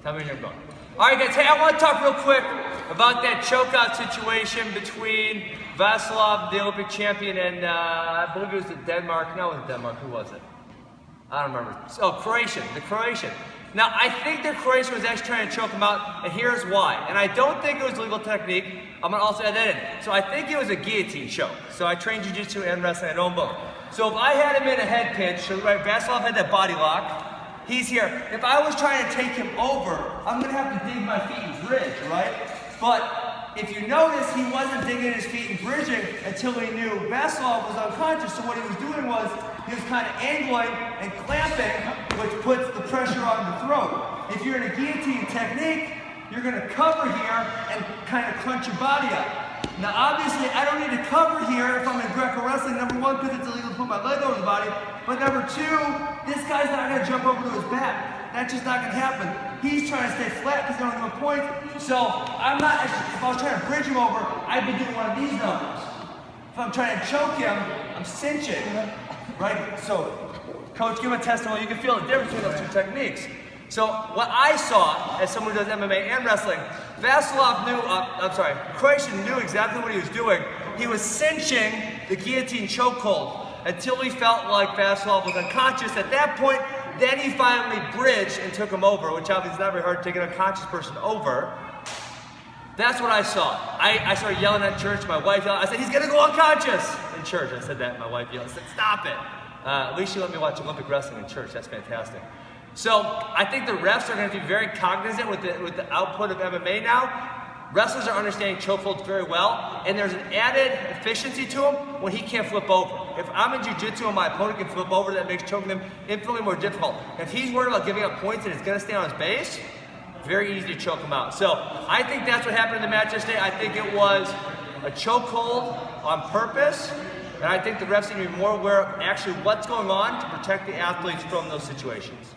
Tell me when you're going. All right, guys. Hey, I want to talk real quick about that chokeout situation between Vasilov, the Olympic champion, and I believe it was Denmark. No, it was Denmark. Who was it? I don't remember. Oh, Croatian. The Croatian. Now, I think the Croatian was actually trying to choke him out, and here's why. And I don't think it was legal technique. I'm going to also add that in. So I think it was a guillotine choke. So I trained jiu-jitsu and wrestling. I know them both. So if I had him in a head pinch, so right, Vasilov had that body lock. He's here. If I was trying to take him over, I'm going to have to dig my feet and bridge, right? But if you notice, he wasn't digging his feet and bridging until he knew Vasilov was unconscious. So what he was doing was, he was kind of angling and clamping, which puts the pressure on the throat. If you're in a guillotine technique, you're going to cover here and kind of crunch your body up. Now, obviously, I don't need to cover here if I'm in Greco wrestling. Number one, because it's illegal to put my leg over the body. But number two, this guy's not going to jump over to his back. That's just not going to happen. He's trying to stay flat because they don't have a point. So I'm not. If I was trying to bridge him over, I'd be doing one of these numbers. If I'm trying to choke him, I'm cinching. Right? So, coach, give him a testimony. You can feel the difference between those two techniques. So, what I saw as someone who does MMA and wrestling, Vasilov knew, Croatian knew exactly what he was doing. He was cinching the guillotine chokehold until he felt like Vasilov was unconscious. At that point, then he finally bridged and took him over, which obviously is not very hard to take an unconscious person over. That's what I saw. I started yelling at church. My wife yelled. I said, he's going to go unconscious in church. I said that. My wife yelled. I said, stop it. At least she let me watch Olympic wrestling in church. That's fantastic. So I think the refs are going to be very cognizant with the output of MMA now. Wrestlers are understanding chokeholds very well, and there's an added efficiency to him when he can't flip over. If I'm in jiu-jitsu and my opponent can flip over, that makes choking him infinitely more difficult. If he's worried about giving up points and he's going to stay on his base, very easy to choke him out. So I think that's what happened in the match yesterday. I think it was a chokehold on purpose, and I think the refs need to be more aware of actually what's going on to protect the athletes from those situations.